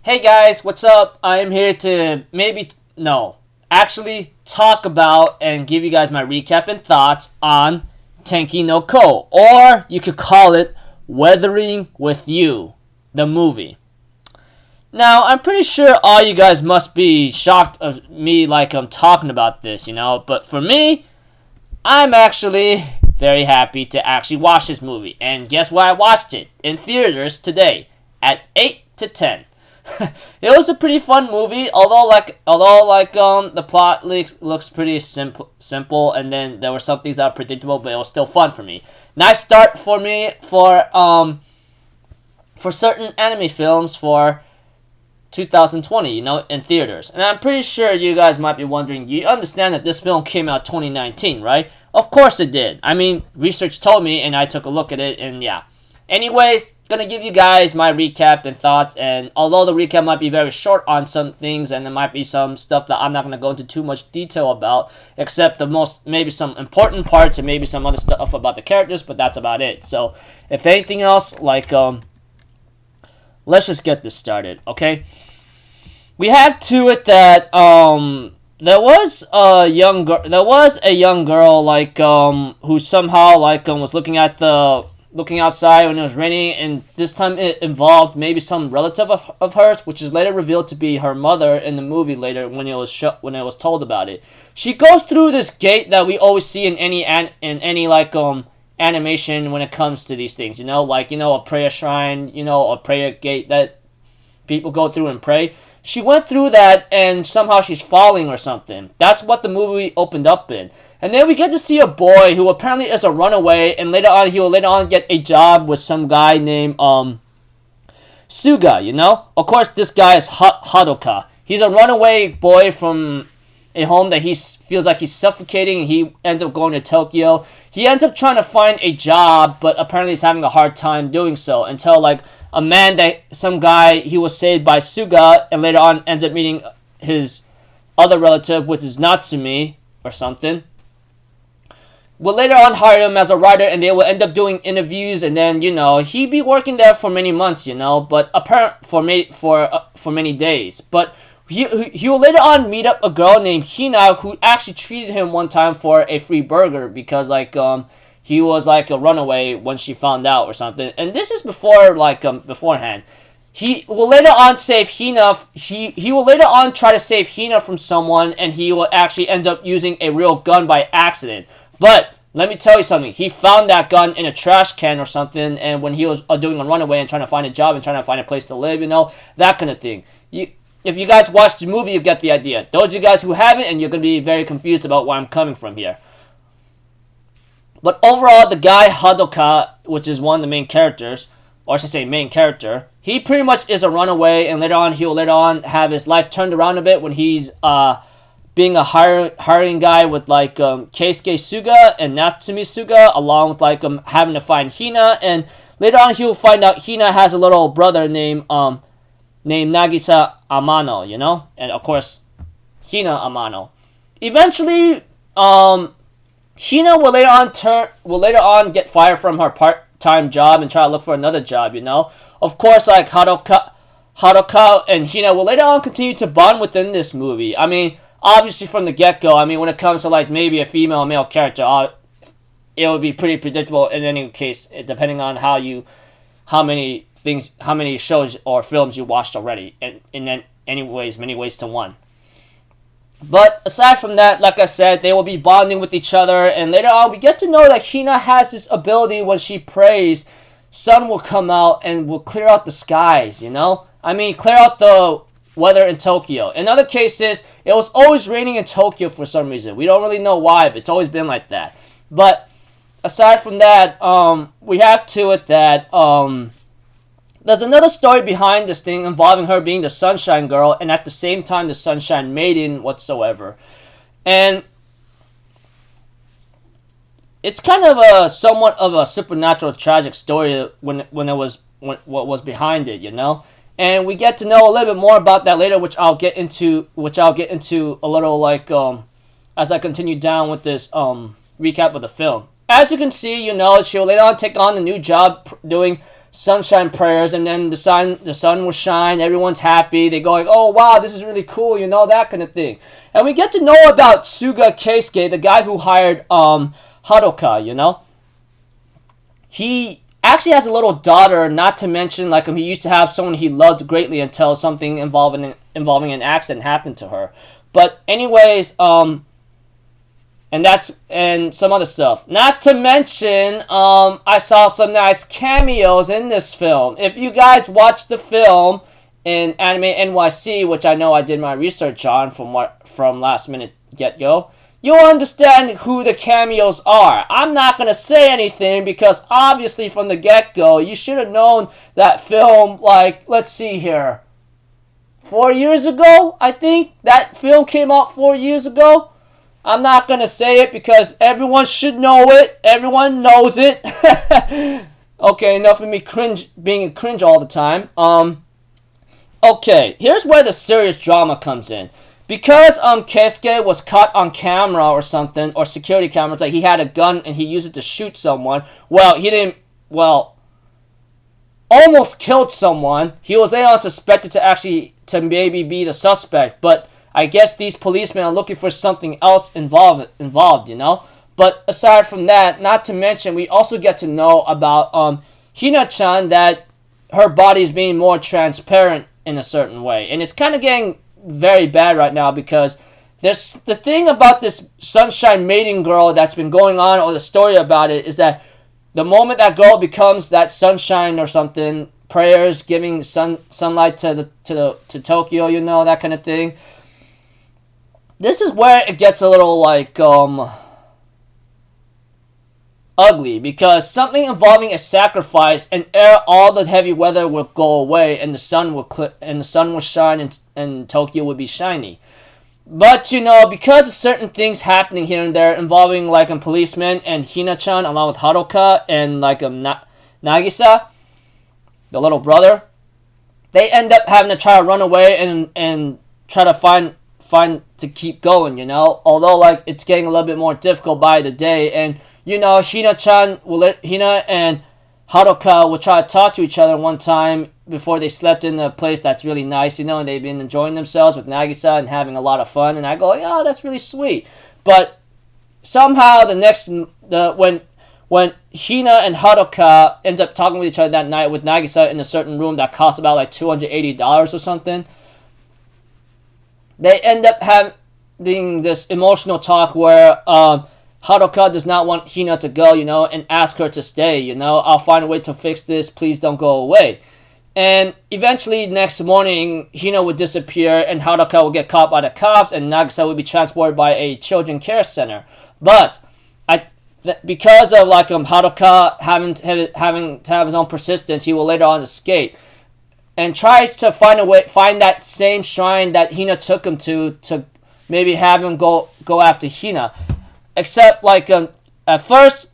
Hey guys, what's up? I am here to actually talk about and give you guys my recap and thoughts on Tenki no Ko, or you could call it Weathering with You, the movie. Now, I'm pretty sure all you guys must be shocked of me like I'm talking about this, but for me, I'm actually very happy to actually watch this movie. And guess why I watched it in theaters today at 8 to 10. It was a pretty fun movie, although the plot looks pretty simple, and then there were some things that were predictable, but it was still fun for me. Nice start for me for certain anime films for 2020, in theaters. And I'm pretty sure you guys might be wondering, you understand that this film came out 2019, right? Of course it did. I mean, research told me, and I took a look at it, and yeah. Anyways, gonna give you guys my recap and thoughts, and although the recap might be very short on some things, and there might be some stuff that I'm not gonna go into too much detail about, except maybe some important parts and maybe some other stuff about the characters, but that's about it. So, if anything else, let's just get this started, okay? We have to it that there was a young girl who somehow was looking outside when it was raining, and this time it involved maybe some relative of hers, which is later revealed to be her mother in the movie later when it was told about it. She goes through this gate that we always see in any animation when it comes to these things, a prayer shrine, a prayer gate that people go through and pray. She went through that, and somehow she's falling or something. That's what the movie opened up in. And then we get to see a boy who apparently is a runaway, and he will get a job with some guy named Suga. Of course, this guy is Hadoka. He's a runaway boy from a home that he feels like he's suffocating. He ends up going to Tokyo. He ends up trying to find a job, but apparently he's having a hard time doing so until some guy, he was saved by Suga, and later on ends up meeting his other relative, which is Natsumi or something. Will later on hire him as a writer, and they will end up doing interviews, and then he'd be working there for many months, but for many days. But he will later on meet up a girl named Hina who actually treated him one time for a free burger because he was a runaway when she found out or something. And this is beforehand. He will later on save Hina. He will later on try to save Hina from someone, and he will actually end up using a real gun by accident. But let me tell you something. He found that gun in a trash can or something, and when he was doing a runaway and trying to find a job and trying to find a place to live, that kind of thing. If you guys watch the movie, you get the idea. Those of you guys who haven't, and you're going to be very confused about where I'm coming from here. But overall, the guy Hadoka, which is one of the main characters, or I should say main character, he pretty much is a runaway, and he will have his life turned around a bit when he's being a hiring guy with Keisuke Suga and Natsumi Suga, along with having to find Hina, and later on he will find out Hina has a little brother named Nagisa Amano, and of course Hina Amano. Eventually, Hina will later on get fired from her part-time job and try to look for another job, Of course, Hadoka and Hina will later on continue to bond within this movie. I mean, obviously from the get-go, when it comes to maybe a female or male character, it would be pretty predictable in any case, depending on how many shows or films you watched already, and in many ways to one. But aside from that, like I said, they will be bonding with each other, and later on we get to know that Hina has this ability when she prays, sun will come out and will clear out the skies, clear out the weather in Tokyo. In other cases, it was always raining in Tokyo for some reason. We don't really know why, but it's always been like that. But aside from that, we have to it that there's another story behind this thing involving her being the Sunshine Girl and at the same time the Sunshine Maiden whatsoever. And it's kind of somewhat of a supernatural tragic story what was behind it, And we get to know a little bit more about that later, which I'll get into a little as I continue down with this recap of the film. As you can see, she'll later on take on a new job doing sunshine prayers, and then the sun will shine. Everyone's happy. They go like, oh wow, this is really cool, that kind of thing. And we get to know about Suga Keisuke, the guy who hired Haruka. He actually has a little daughter. Not to mention, like, he used to have someone he loved greatly until something involving an accident happened to her. But anyways, and some other stuff. Not to mention, I saw some nice cameos in this film. If you guys watch the film in Anime NYC, which I know I did my research on from last minute get-go, you'll understand who the cameos are. I'm not going to say anything because obviously from the get-go, you should have known that film, like, let's see here, 4 years ago, I think? That film came out 4 years ago. I'm not going to say it because everyone should know it. Everyone knows it. Okay, enough of me being cringe all the time. Okay, here's where the serious drama comes in. Because Keisuke was caught on camera or something, or security cameras, like he had a gun and he used it to shoot someone. Well, he didn't, almost killed someone. He was later on suspected to maybe be the suspect, but I guess these policemen are looking for something else involved, But aside from that, not to mention, we also get to know about Hina-chan, that her body is being more transparent in a certain way. And it's kind of getting very bad right now because there's the thing about this sunshine maiden girl that's been going on, or the story about it, is that the moment that girl becomes that sunshine or something, prayers, giving sunlight to Tokyo, that kind of thing. This is where it gets a little like ugly, because something involving a sacrifice and all the heavy weather will go away and the sun will shine and Tokyo will be shiny. But because of certain things happening here and there involving like a policeman and Hina-chan along with Haruka and like Nagisa, the little brother, they end up having to try to run away and try to find to keep going, although like it's getting a little bit more difficult by the day. And Hina and Haruka will try to talk to each other one time before they slept in a place that's really nice, and they've been enjoying themselves with Nagisa and having a lot of fun. And I go, oh, that's really sweet. But somehow when Hina and Haruka end up talking with each other that night with Nagisa in a certain room that costs about like $280 or something, they end up having this emotional talk where Haruka does not want Hina to go, and ask her to stay, I'll find a way to fix this, please don't go away. And eventually, next morning, Hina would disappear, and Haruka would get caught by the cops, and Nagisa would be transported by a children care center. But because of like Haruka having to have his own persistence, he will later on escape, and tries to find that same shrine that Hina took him to maybe have him go after Hina. Except like at first,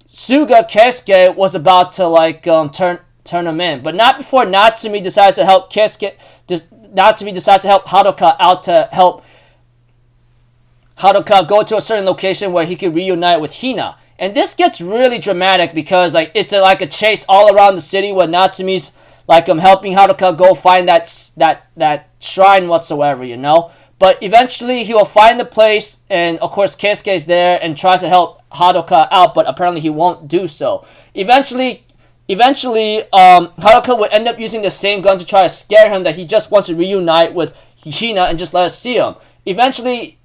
Suga Keisuke was about to like turn him in, but not before Natsumi decides to help Natsumi decides to help Haruka out, to help Haruka go to a certain location where he can reunite with Hina. And this gets really dramatic because like it's like a chase all around the city where Natsumi's like helping Haruka go find that shrine whatsoever, But eventually he will find the place, and of course Keisuke is there and tries to help Haruka out, but apparently he won't do so. Eventually, Haruka will end up using the same gun to try to scare him that he just wants to reunite with Hina and just let us see him. Eventually,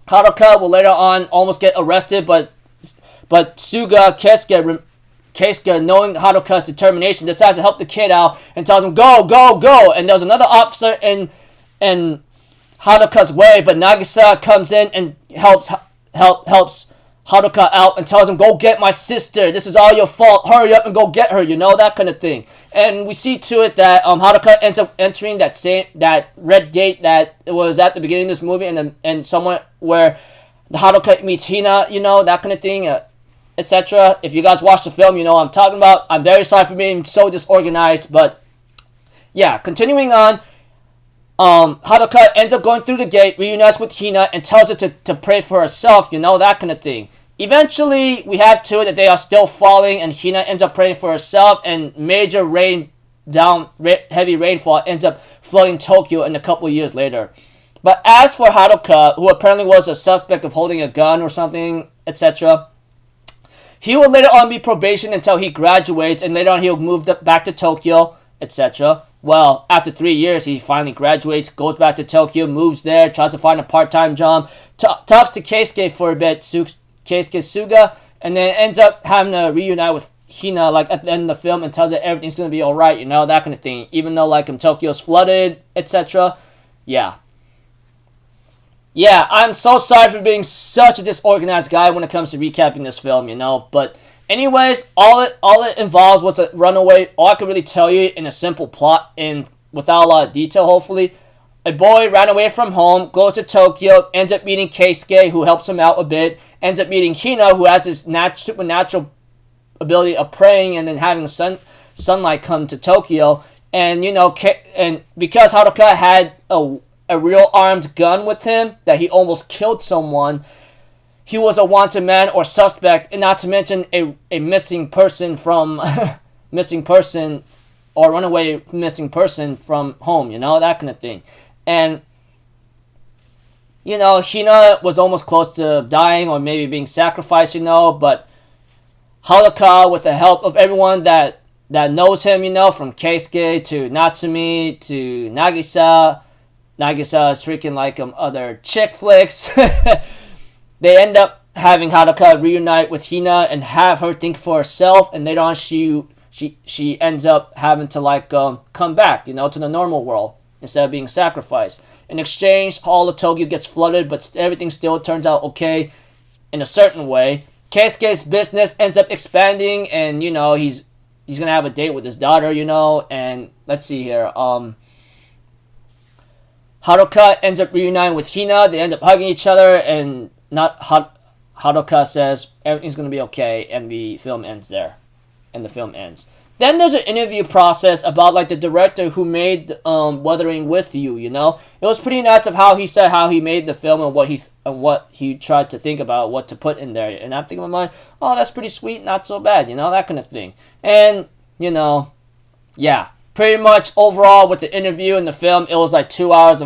Haruka will later on almost get arrested, but Suga Keisuke, knowing Haruka's determination, decides to help the kid out and tells him, go, go, go. And there's another officer in Haruka's way, but Nagisa comes in and helps Haruka out and tells him, go get my sister. This is all your fault. Hurry up and go get her, that kind of thing. And we see to it that Haruka ends up entering that red gate that was at the beginning of this movie, and somewhere where Haruka meets Hina, that kind of thing, etc. If you guys watch the film, you know what I'm talking about. I'm very sorry for being so disorganized, but yeah, continuing on, Haruka ends up going through the gate, reunites with Hina, and tells her to pray for herself, that kind of thing. Eventually, we have two that they are still falling, and Hina ends up praying for herself, and major heavy rainfall ends up flooding Tokyo in a couple years later. But as for Haruka, who apparently was a suspect of holding a gun or something, etc., he will later on be probation until he graduates, and later on he'll move back to Tokyo, etc. Well, after 3 years, he finally graduates, goes back to Tokyo, moves there, tries to find a part-time job, talks to Keisuke for a bit, Keisuke Suga, and then ends up having to reunite with Hina, like, at the end of the film, and tells her everything's gonna be alright, you know, that kind of thing. Even though, like, Tokyo's flooded, etc. Yeah. Yeah, I'm so sorry for being such a disorganized guy when it comes to recapping this film, you know. But anyways, all it involves was a runaway. All I can really tell you in a simple plot and without a lot of detail, hopefully. A boy ran away from home, goes to Tokyo, ends up meeting Keisuke, who helps him out a bit, ends up meeting Hina, who has this supernatural ability of praying and then having sunlight come to Tokyo. And, you know, and because Haruka had a real armed gun with him, that he almost killed someone, he was a wanted man or suspect, and not to mention a missing person from missing person or runaway missing person from home, you know, that kind of thing. And, you know, Hina was almost close to dying or maybe being sacrificed, you know, but Haruka, with the help of everyone that knows him, you know, from Keisuke to Natsumi to Nagisa is freaking like other chick flicks. They end up having Haruka reunite with Hina and have her think for herself, and later on she ends up having to like come back, you know, to the normal world instead of being sacrificed. In exchange, all of Tokyo gets flooded, but everything still turns out okay in a certain way. Keisuke's business ends up expanding, and you know he's gonna have a date with his daughter, you know. And let's see here, Haruka ends up reuniting with Hina. They end up hugging each other, and Haruka says everything's gonna be okay, and the film ends there. And the film ends. Then there's an interview process about like the director who made Wuthering With You, you know. It was pretty nice of how he said how he made the film and what he tried to think about what to put in there. And I'm thinking in my mind, oh, that's pretty sweet, not so bad, you know, that kind of thing. And, you know, yeah. Pretty much overall with the interview and the film, it was like 2 hours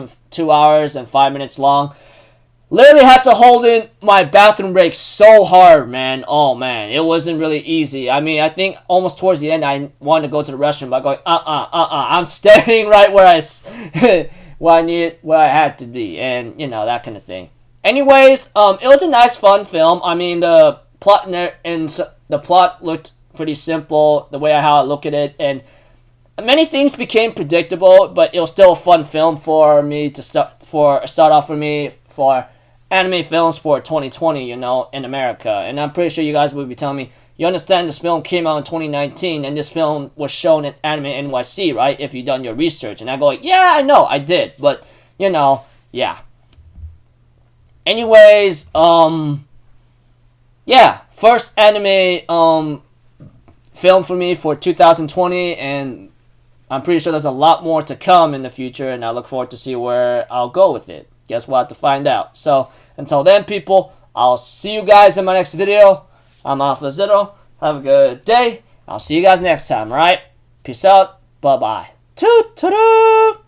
and 5 minutes long. Literally had to hold in my bathroom break so hard, man. Oh, man. It wasn't really easy. I mean, I think almost towards the end, I wanted to go to the restroom by going, I'm staying right where I had to be. And, you know, that kind of thing. Anyways, it was a nice, fun film. I mean, the plot looked pretty simple, the way how I look at it. And many things became predictable, but it was still a fun film for me to start off for me for anime films for 2020, you know, in America. And I'm pretty sure you guys will be telling me, you understand this film came out in 2019 and this film was shown at Anime NYC, right? If you've done your research. And I go like, yeah, I know, I did. But, you know, yeah. Anyways, yeah, first anime film for me for 2020, and I'm pretty sure there's a lot more to come in the future, and I look forward to see where I'll go with it. Guess we'll have to find out. So, until then, people, I'll see you guys in my next video. I'm Alpha Zero. Have a good day. I'll see you guys next time, alright? Peace out. Bye-bye. Toot-toot-toot!